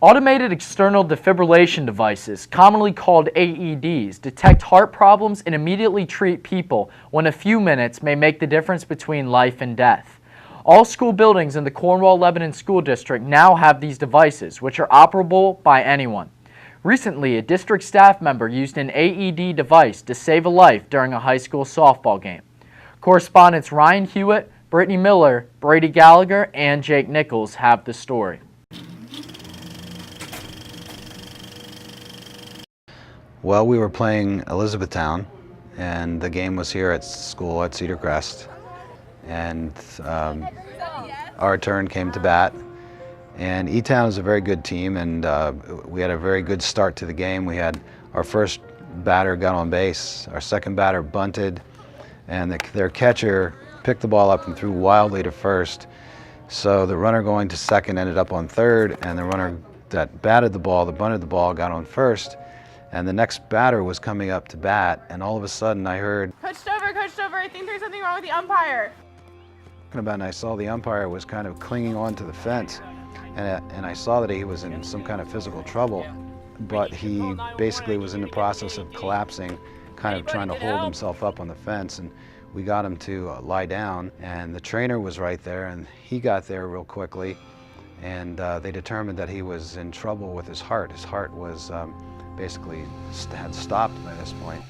Automated external defibrillation devices, commonly called AEDs, detect heart problems and immediately treat people when a few minutes may make the difference between life and death. All school buildings in the Cornwall-Lebanon School District now have these devices, which are operable by anyone. Recently, a district staff member used an AED device to save a life during a high school softball game. Correspondents Ryan Hewitt, Brittany Miller, Brady Gallagher, and Jake Nichols have the story. Well, we were playing Elizabethtown, and the game was here at school at Cedar Crest. And our turn came to bat. And E-Town is a very good team, and we had a very good start to the game. We had our first batter got on base, our second batter bunted, and their catcher picked the ball up and threw wildly to first. So the runner going to second ended up on third, and the runner that batted the ball, that bunted the ball, got on first. And the next batter was coming up to bat, and all of a sudden I heard, Coach Stover, I think there's something wrong with the umpire. And I saw the umpire was kind of clinging onto the fence, and I saw that he was in some kind of physical trouble, but he basically was in the process of collapsing, kind of trying to hold himself up on the fence, and we got him to lie down, and the trainer was right there, and he got there real quickly, and they determined that he was in trouble with his heart. His heart was basically had stopped by this point.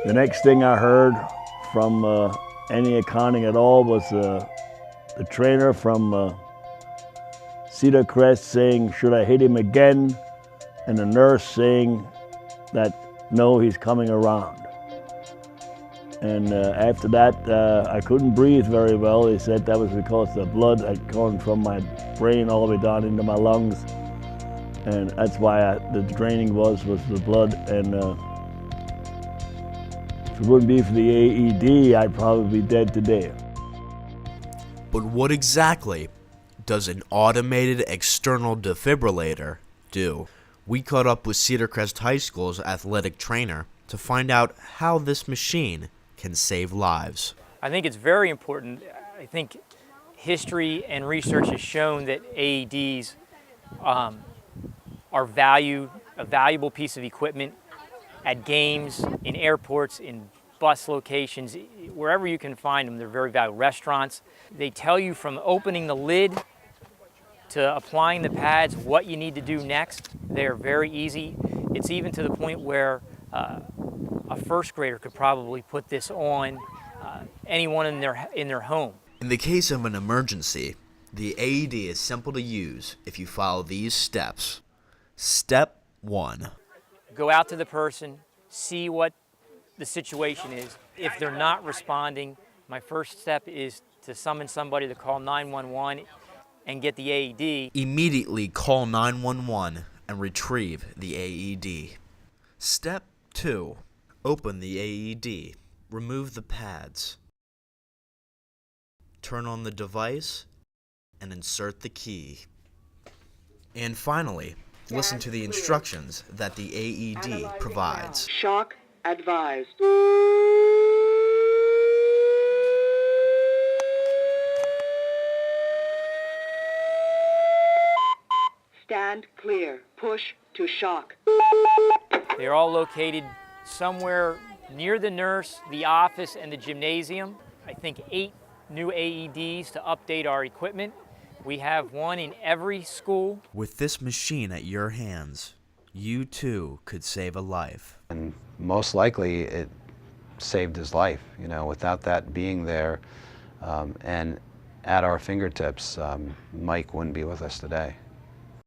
The next thing I heard from any accounting at all was the trainer from Cedar Crest saying, "Should I hit him again?" And the nurse saying that, "No, he's coming around." And after that, I couldn't breathe very well. They said that was because the blood had gone from my brain all the way down into my lungs. And that's why the draining was the blood. And if it wouldn't be for the AED, I'd probably be dead today. But what exactly does an automated external defibrillator do? We caught up with Cedar Crest High School's athletic trainer to find out how this machine can save lives. I think it's very important. I think history and research has shown that AEDs are a valuable piece of equipment at games, in airports, in bus locations, wherever you can find them. They're very valuable. Restaurants. They tell you from opening the lid to applying the pads what you need to do next. They're very easy. It's even to the point where a first grader could probably put this on anyone in their home. In the case of an emergency, the AED is simple to use if you follow these steps. Step 1. Go out to the person, see what the situation is. If they're not responding, my first step is to summon somebody to call 911 and get the AED. Immediately call 911 and retrieve the AED. Step 2. Open the AED. Remove the pads. Turn on the device and insert the key. And finally, listen to the instructions that the AED provides. Shock advised. Stand clear. Push to shock. They're all located somewhere near the nurse, the office, and the gymnasium. I think 8 new AEDs to update our equipment. We have one in every school. With this machine at your hands, you too could save a life. And most likely it saved his life. You know, without that being there and at our fingertips, Mike wouldn't be with us today.